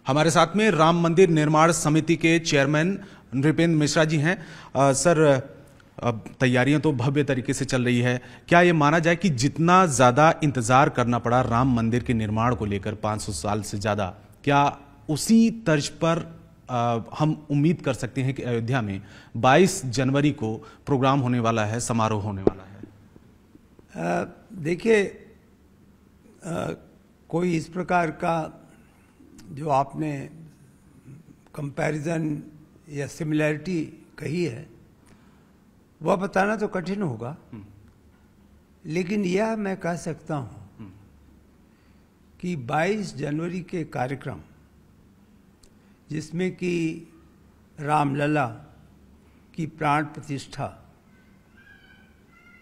हमारे साथ में राम मंदिर निर्माण समिति के चेयरमैन नृपेंद्र मिश्रा जी हैं। सर, अब तैयारियां तो भव्य तरीके से चल रही है। क्या ये माना जाए कि जितना ज़्यादा इंतज़ार करना पड़ा राम मंदिर के निर्माण को लेकर 500 साल से ज़्यादा, क्या उसी तर्ज पर हम उम्मीद कर सकते हैं कि अयोध्या में 22 जनवरी को प्रोग्राम होने वाला है, समारोह होने वाला है? देखिए, कोई इस प्रकार का जो आपने कंपैरिजन या सिमिलैरिटी कही है वह बताना तो कठिन होगा, लेकिन यह मैं कह सकता हूं कि 22 जनवरी के कार्यक्रम जिसमें कि रामलला की प्राण प्रतिष्ठा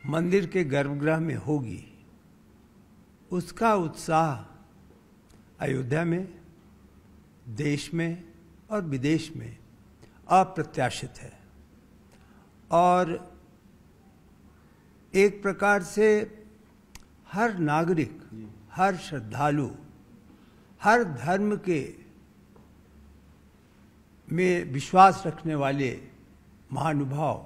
मंदिर के गर्भगृह में होगी, उसका उत्साह अयोध्या में, देश में और विदेश में अप्रत्याशित है। और एक प्रकार से हर नागरिक, हर श्रद्धालु, हर धर्म के में विश्वास रखने वाले महानुभाव,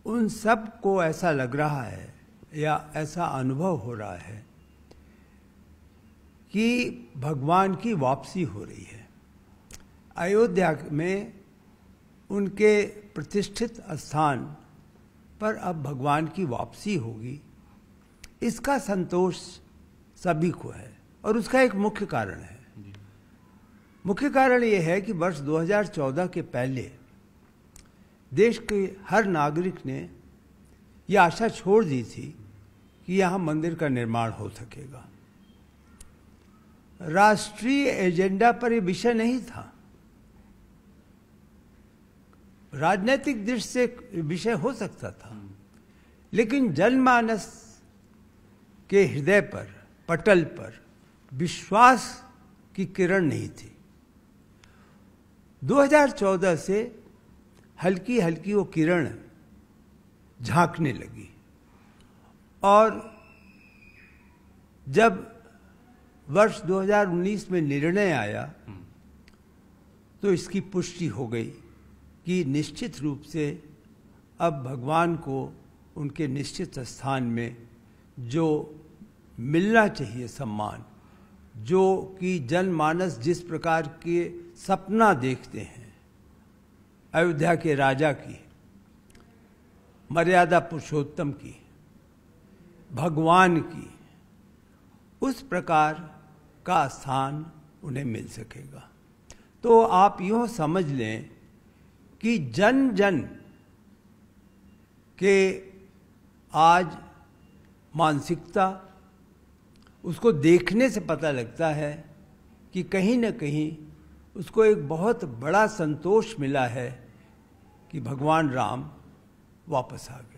उन सब को ऐसा लग रहा है या ऐसा अनुभव हो रहा है कि भगवान की वापसी हो रही है। अयोध्या में उनके प्रतिष्ठित स्थान पर अब भगवान की वापसी होगी, इसका संतोष सभी को है। और उसका एक मुख्य कारण है। मुख्य कारण यह है कि वर्ष 2014 के पहले देश के हर नागरिक ने यह आशा छोड़ दी थी कि यहाँ मंदिर का निर्माण हो सकेगा। राष्ट्रीय एजेंडा पर यह विषय नहीं था। राजनीतिक दृष्टि से विषय हो सकता था, लेकिन जनमानस के हृदय पर, पटल पर विश्वास की किरण नहीं थी। 2014 से हल्की हल्की वो किरण झांकने लगी, और जब वर्ष 2019 में निर्णय आया तो इसकी पुष्टि हो गई कि निश्चित रूप से अब भगवान को उनके निश्चित स्थान में जो मिलना चाहिए सम्मान, जो कि जनमानस जिस प्रकार के सपना देखते हैं अयोध्या के राजा की, मर्यादा पुरुषोत्तम की, भगवान की, उस प्रकार का स्थान उन्हें मिल सकेगा। तो आप यूँ समझ लें कि जन जन के आज मानसिकता, उसको देखने से पता लगता है कि कहीं न कहीं उसको एक बहुत बड़ा संतोष मिला है कि भगवान राम वापस आ गए।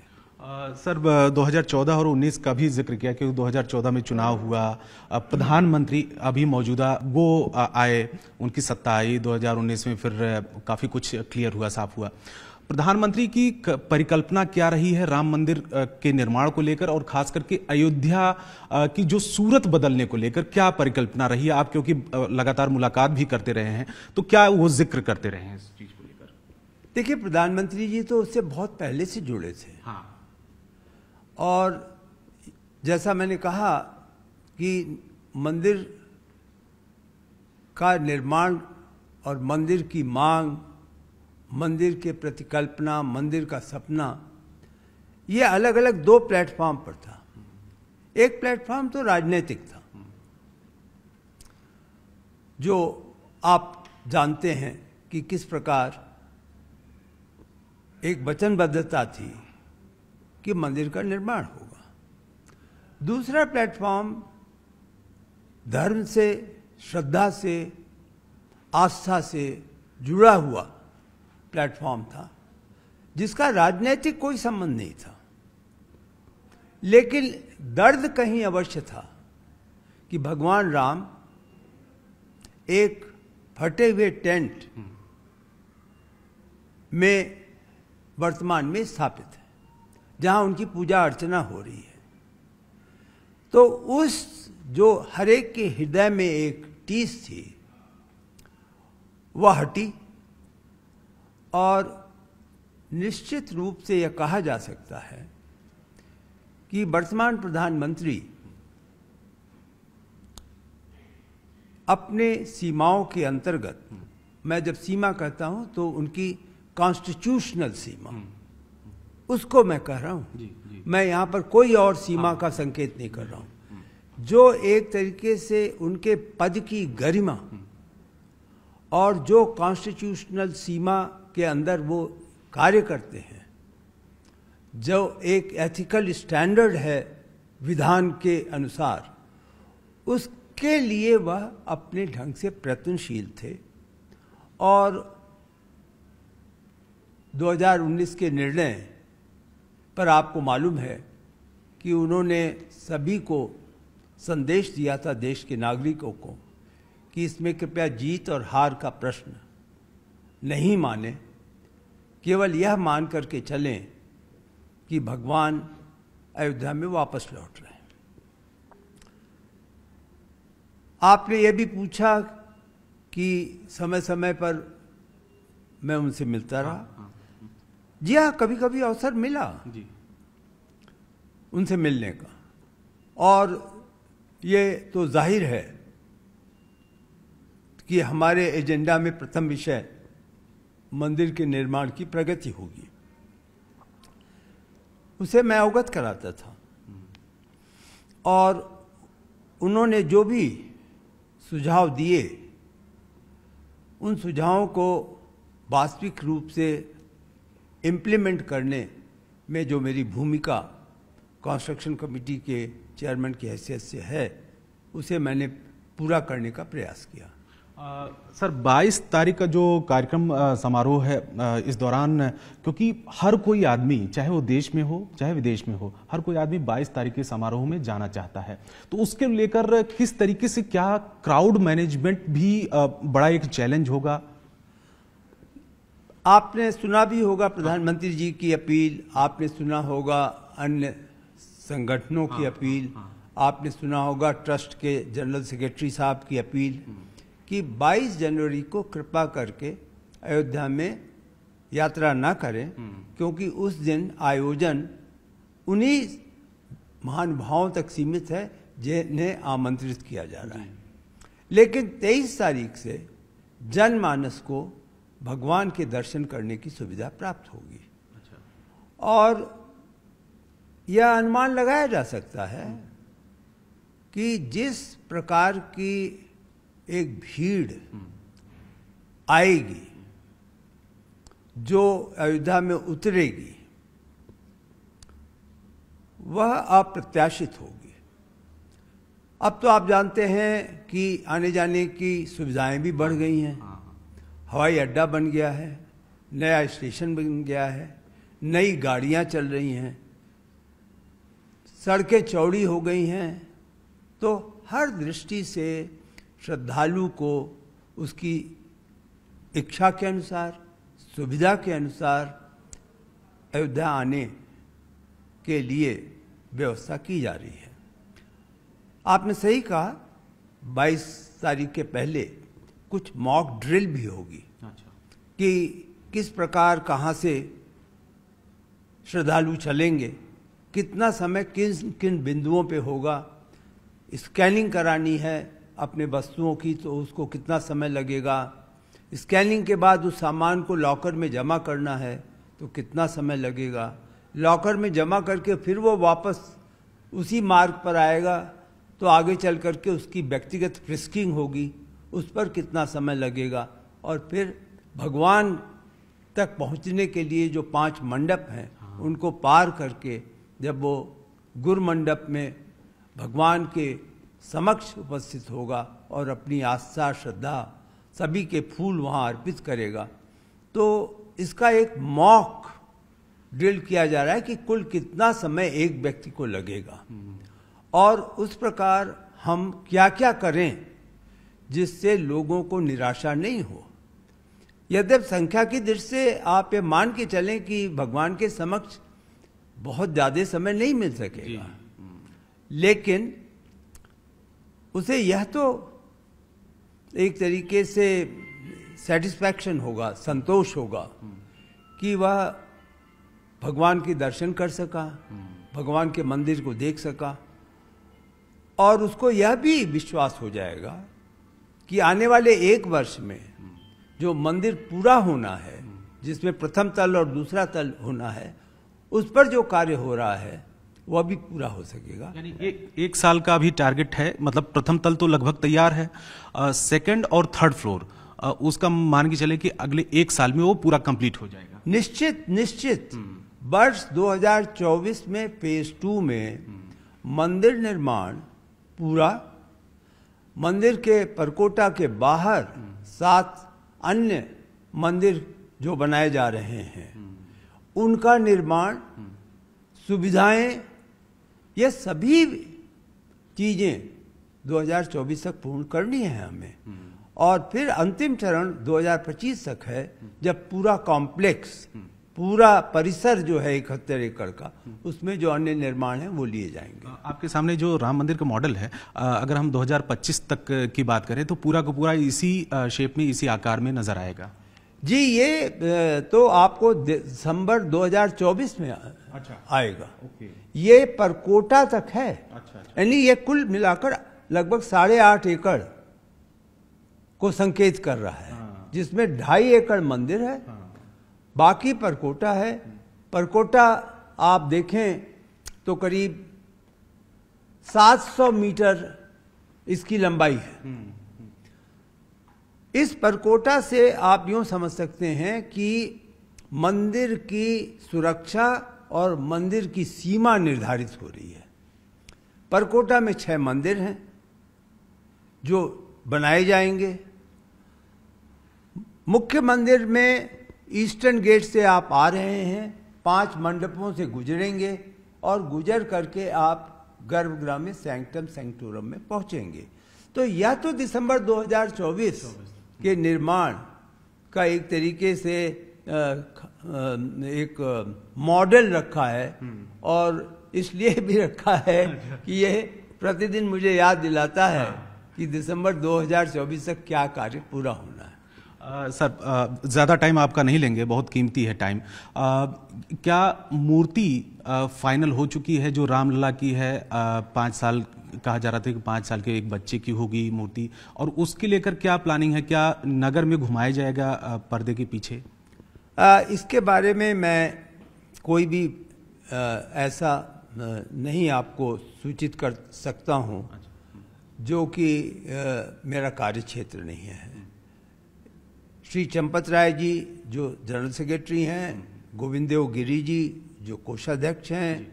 सर, 2014 और 19 का भी जिक्र किया क्योंकि 2014 में चुनाव हुआ, प्रधानमंत्री अभी मौजूदा वो आए, उनकी सत्ता आई, 2019 में फिर काफ़ी कुछ क्लियर हुआ, साफ हुआ। प्रधानमंत्री की परिकल्पना क्या रही है राम मंदिर के निर्माण को लेकर, और खास करके अयोध्या की जो सूरत बदलने को लेकर क्या परिकल्पना रही है? आप क्योंकि लगातार मुलाकात भी करते रहे हैं, तो क्या वो जिक्र करते रहे हैं इस चीज को लेकर? देखिए, प्रधानमंत्री जी तो उससे बहुत पहले से जुड़े थे। हाँ। और जैसा मैंने कहा कि मंदिर का निर्माण और मंदिर की मांग, मंदिर के प्रतिकल्पना, मंदिर का सपना, ये अलग अलग दो प्लेटफॉर्म पर था। एक प्लेटफॉर्म तो राजनीतिक था, जो आप जानते हैं कि किस प्रकार एक वचनबद्धता थी कि मंदिर का निर्माण होगा। दूसरा प्लेटफॉर्म धर्म से, श्रद्धा से, आस्था से जुड़ा हुआ प्लेटफॉर्म था, जिसका राजनीतिक कोई संबंध नहीं था। लेकिन दर्द कहीं अवश्य था कि भगवान राम एक फटे हुए टेंट में वर्तमान में स्थापित है, जहां उनकी पूजा अर्चना हो रही है। तो उस जो हरेक के हृदय में एक एम्बिग्विटीज थी वह हटी और निश्चित रूप से यह कहा जा सकता है कि वर्तमान प्रधानमंत्री अपने सीमाओं के अंतर्गत, मैं जब सीमा कहता हूं तो उनकी कॉन्स्टिट्यूशनल सीमा, उसको मैं कह रहा हूं। मैं यहां पर कोई और सीमा का संकेत नहीं कर रहा हूं। जो एक तरीके से उनके पद की गरिमा और जो कॉन्स्टिट्यूशनल सीमा के अंदर वो कार्य करते हैं, जो एक एथिकल स्टैंडर्ड है विधान के अनुसार, उसके लिए वह अपने ढंग से प्रयत्नशील थे। और 2019 के निर्णय पर आपको मालूम है कि उन्होंने सभी को संदेश दिया था, देश के नागरिकों को, कि इसमें कृपया जीत और हार का प्रश्न नहीं माने, केवल यह मान करके चलें कि भगवान अयोध्या में वापस लौट रहे हैं। आपने यह भी पूछा कि समय समय पर मैं उनसे मिलता रहा। जी हाँ, कभी कभी अवसर मिला उनसे मिलने का, और ये तो जाहिर है कि हमारे एजेंडा में प्रथम विषय मंदिर के निर्माण की प्रगति होगी, उसे मैं अवगत कराता था। और उन्होंने जो भी सुझाव दिए, उन सुझावों को वास्तविक रूप से इम्प्लीमेंट करने में जो मेरी भूमिका कंस्ट्रक्शन कमेटी के चेयरमैन की हैसियत से है, उसे मैंने पूरा करने का प्रयास किया। सर, 22 तारीख का जो कार्यक्रम समारोह है, इस दौरान क्योंकि हर कोई आदमी, चाहे वो देश में हो चाहे विदेश में हो, हर कोई आदमी 22 तारीख के समारोह में जाना चाहता है, तो उसके लेकर किस तरीके से, क्या क्राउड मैनेजमेंट भी बड़ा एक चैलेंज होगा? आपने सुना भी होगा प्रधानमंत्री जी की अपील, आपने सुना होगा अन्य संगठनों की अपील, आपने सुना होगा ट्रस्ट के जनरल सेक्रेटरी साहब की अपील कि 22 जनवरी को कृपा करके अयोध्या में यात्रा ना करें, क्योंकि उस दिन आयोजन उन्हीं महानुभावों तक सीमित है जिन्हें आमंत्रित किया जा रहा है। लेकिन 23 तारीख से जनमानस को भगवान के दर्शन करने की सुविधा प्राप्त होगी। और यह अनुमान लगाया जा सकता है कि जिस प्रकार की एक भीड़ आएगी, जो अयोध्या में उतरेगी, वह अप्रत्याशित होगी। अब तो आप जानते हैं कि आने जाने की सुविधाएं भी बढ़ गई हैं, हवाई अड्डा बन गया है, नया स्टेशन बन गया है, नई गाड़ियां चल रही हैं, सड़कें चौड़ी हो गई हैं। तो हर दृष्टि से श्रद्धालु को उसकी इच्छा के अनुसार, सुविधा के अनुसार अयोध्या आने के लिए व्यवस्था की जा रही है। आपने सही कहा, 22 तारीख के पहले कुछ मॉक ड्रिल भी होगी कि किस प्रकार, कहाँ से श्रद्धालु चलेंगे, कितना समय किन किन बिंदुओं पे होगा, स्कैनिंग करानी है अपने वस्तुओं की तो उसको कितना समय लगेगा, स्कैनिंग के बाद उस सामान को लॉकर में जमा करना है तो कितना समय लगेगा, लॉकर में जमा करके फिर वो वापस उसी मार्ग पर आएगा तो आगे चल करके उसकी व्यक्तिगत फ्रिस्किंग होगी, उस पर कितना समय लगेगा, और फिर भगवान तक पहुंचने के लिए जो 5 मंडप हैं उनको पार करके जब वो गुरु मंडप में भगवान के समक्ष उपस्थित होगा और अपनी आस्था, श्रद्धा, सभी के फूल वहाँ अर्पित करेगा, तो इसका एक मॉक ड्रिल किया जा रहा है कि कुल कितना समय एक व्यक्ति को लगेगा और उस प्रकार हम क्या क्या करें जिससे लोगों को निराशा नहीं हो। यद्यपि संख्या की दृष्टि से आप ये मान के चलें कि भगवान के समक्ष बहुत ज़्यादा समय नहीं मिल सकेगा, लेकिन उसे यह तो एक तरीके से सेटिस्फैक्शन होगा, संतोष होगा कि वह भगवान के दर्शन कर सका, भगवान के मंदिर को देख सका, और उसको यह भी विश्वास हो जाएगा कि आने वाले 1 वर्ष में जो मंदिर पूरा होना है, जिसमें प्रथम तल और दूसरा तल होना है, उस पर जो कार्य हो रहा है वह भी पूरा हो सकेगा। यानी एक साल का भी टारगेट है, मतलब प्रथम तल तो लगभग तैयार है, सेकंड और थर्ड फ्लोर उसका मान के चले कि अगले 1 साल में वो पूरा कंप्लीट हो जाएगा। निश्चित वर्ष 2024 में फेज 2 में मंदिर निर्माण पूरा, मंदिर के परकोटा के बाहर 7 अन्य मंदिर जो बनाए जा रहे हैं उनका निर्माण, सुविधाएं, ये सभी चीजें 2024 तक पूर्ण करनी है हमें। और फिर अंतिम चरण 2025 तक है, जब पूरा कॉम्प्लेक्स, पूरा परिसर जो है 71 एकड़ का, उसमें जो अन्य निर्माण है वो लिए जाएंगे। आपके सामने जो राम मंदिर का मॉडल है, अगर हम 2025 तक की बात करें तो पूरा का पूरा इसी शेप में, इसी आकार में नजर आएगा जी। ये तो आपको दिसंबर 2024 में आएगा। ये परकोटा तक है। यानी ये कुल मिलाकर लगभग 8.5 एकड़ को संकेत कर रहा है, जिसमें 2.5 एकड़ मंदिर है, बाकी परकोटा है। परकोटा आप देखें तो करीब 700 मीटर इसकी लंबाई है। इस परकोटा से आप यूं समझ सकते हैं कि मंदिर की सुरक्षा और मंदिर की सीमा निर्धारित हो रही है। परकोटा में 6 मंदिर हैं जो बनाए जाएंगे। मुख्य मंदिर में ईस्टर्न गेट से आप आ रहे हैं, 5 मंडपों से गुजरेंगे और गुजर करके आप गर्भगृह में सैंक्टम सैंक्टोरम में पहुंचेंगे। तो यह तो दिसंबर 2024 के निर्माण का एक तरीके से एक मॉडल रखा है, और इसलिए भी रखा है कि यह प्रतिदिन मुझे याद दिलाता है कि दिसंबर 2024 तक क्या कार्य पूरा होना है। सर, ज़्यादा टाइम आपका नहीं लेंगे, बहुत कीमती है टाइम। क्या मूर्ति फाइनल हो चुकी है जो रामलला की है? 5 साल कहा जा रहा था कि 5 साल के एक बच्चे की होगी मूर्ति, और उसके लेकर क्या प्लानिंग है? क्या नगर में घुमाया जाएगा पर्दे के पीछे? इसके बारे में मैं कोई भी ऐसा नहीं आपको सूचित कर सकता हूं, जो कि मेरा कार्य क्षेत्र नहीं है। श्री चंपत राय जी जो जनरल सेक्रेटरी हैं, गोविंदेव गिरी जी जो कोषाध्यक्ष हैं,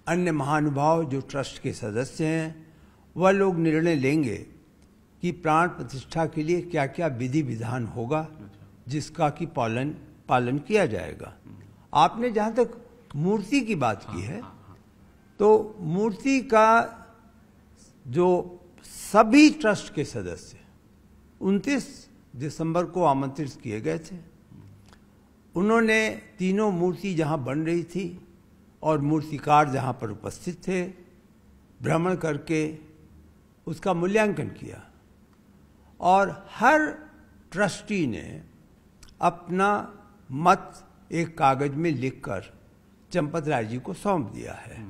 अन्य महानुभाव जो ट्रस्ट के सदस्य हैं, वह लोग निर्णय लेंगे कि प्राण प्रतिष्ठा के लिए क्या क्या विधि विधान होगा, जिसका कि पालन किया जाएगा। आपने जहाँ तक मूर्ति की बात की है, तो मूर्ति का जो सभी ट्रस्ट के सदस्य 29 दिसंबर को आमंत्रित किए गए थे, उन्होंने तीनों मूर्ति जहाँ बन रही थी और मूर्तिकार जहाँ पर उपस्थित थे, भ्रमण करके उसका मूल्यांकन किया, और हर ट्रस्टी ने अपना मत एक कागज में लिखकर चंपत राय जी को सौंप दिया है।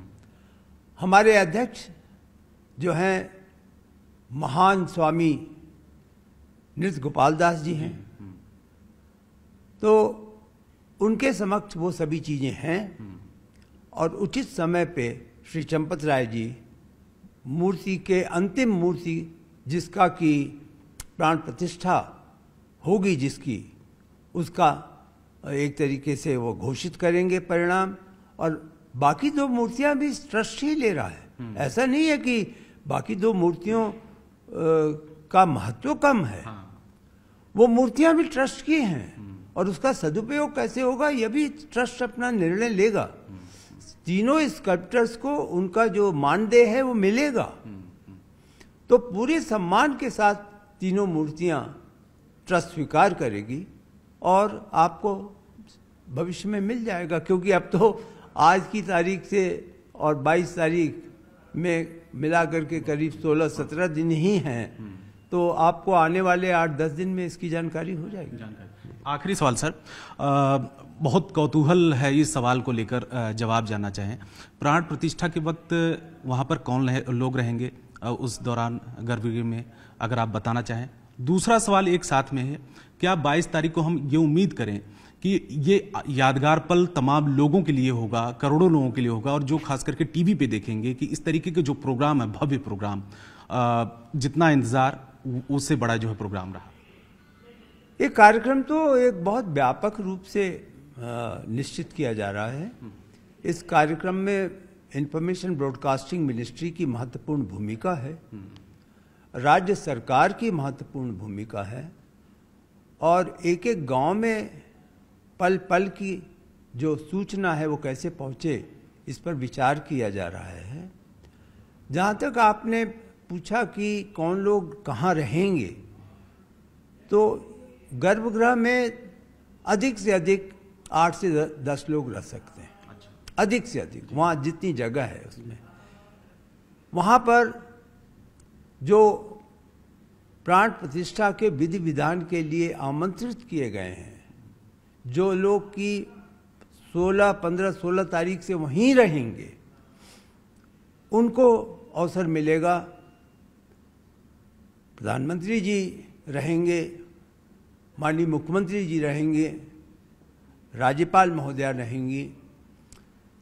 हमारे अध्यक्ष जो हैं महान स्वामी नृत्य गोपाल दास जी हैं, तो उनके समक्ष वो सभी चीजें हैं, और उचित समय पे श्री चंपत राय जी मूर्ति के अंतिम मूर्ति जिसका कि प्राण प्रतिष्ठा होगी, जिसकी उसका एक तरीके से वो घोषित करेंगे परिणाम। और बाकी 2 मूर्तियां भी ट्रस्ट ही ले रहा है। ऐसा नहीं है कि बाकी 2 मूर्तियों का महत्व कम है। वो मूर्तियां भी ट्रस्ट की हैं, और उसका सदुपयोग कैसे होगा यह भी ट्रस्ट अपना निर्णय लेगा। तीनों स्कल्प्टर्स को उनका जो मानदेय है वो मिलेगा। तो पूरे सम्मान के साथ तीनों मूर्तियां ट्रस्ट स्वीकार करेगी, और आपको भविष्य में मिल जाएगा। क्योंकि अब तो आज की तारीख से और 22 तारीख में मिला करके करीब 16-17 दिन ही हैं, तो तो आपको आने वाले 8-10 दिन में इसकी जानकारी हो जाएगी। आखिरी सवाल सर, बहुत कौतूहल है इस सवाल को लेकर, जवाब जानना चाहें। प्राण प्रतिष्ठा के वक्त वहाँ पर कौन लोग रहेंगे उस दौरान गर्भगृह में, अगर आप बताना चाहें। दूसरा सवाल एक साथ में है, क्या 22 तारीख को हम ये उम्मीद करें कि ये यादगार पल तमाम लोगों के लिए होगा, करोड़ों लोगों के लिए होगा, और जो खास करके टीवी पे देखेंगे कि इस तरीके के जो प्रोग्राम है, भव्य प्रोग्राम, जितना इंतजार उससे बड़ा जो है प्रोग्राम रहा। ये कार्यक्रम तो एक बहुत व्यापक रूप से निश्चित किया जा रहा है। इस कार्यक्रम में इंफॉर्मेशन ब्रॉडकास्टिंग मिनिस्ट्री की महत्वपूर्ण भूमिका है, राज्य सरकार की महत्वपूर्ण भूमिका है, और एक एक गांव में पल पल की जो सूचना है वो कैसे पहुंचे, इस पर विचार किया जा रहा है। जहाँ तक आपने पूछा कि कौन लोग कहाँ रहेंगे, तो गर्भगृह में अधिक से अधिक 8 से 10 लोग रह सकते हैं। अधिक से अधिक, वहाँ जितनी जगह है उसमें। वहाँ पर जो प्राण प्रतिष्ठा के विधि विधान के लिए आमंत्रित किए गए हैं, जो लोग की 15-16 तारीख से वहीं रहेंगे, उनको अवसर मिलेगा। प्रधानमंत्री जी रहेंगे, माननीय मुख्यमंत्री जी रहेंगे, राज्यपाल महोदया रहेंगी।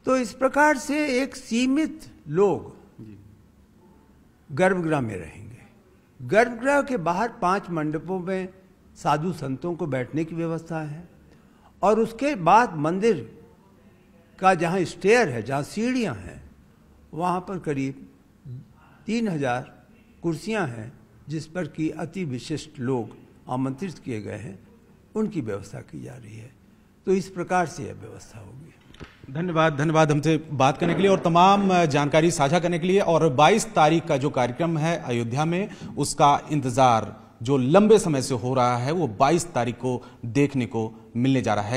तो इस प्रकार से एक सीमित लोग गर्भगृह में रहेंगे। गर्भगृह के बाहर 5 मंडपों में साधु संतों को बैठने की व्यवस्था है, और उसके बाद मंदिर का जहाँ स्टेयर है, जहाँ सीढ़ियाँ हैं, वहाँ पर करीब 3000 कुर्सियाँ हैं, जिस पर कि अति विशिष्ट लोग आमंत्रित किए गए हैं, उनकी व्यवस्था की जा रही है। तो इस प्रकार से यह व्यवस्था होगी। धन्यवाद हमसे बात करने के लिए और तमाम जानकारी साझा करने के लिए। और 22 तारीख का जो कार्यक्रम है अयोध्या में, उसका इंतजार जो लंबे समय से हो रहा है, वो 22 तारीख को देखने को मिलने जा रहा है।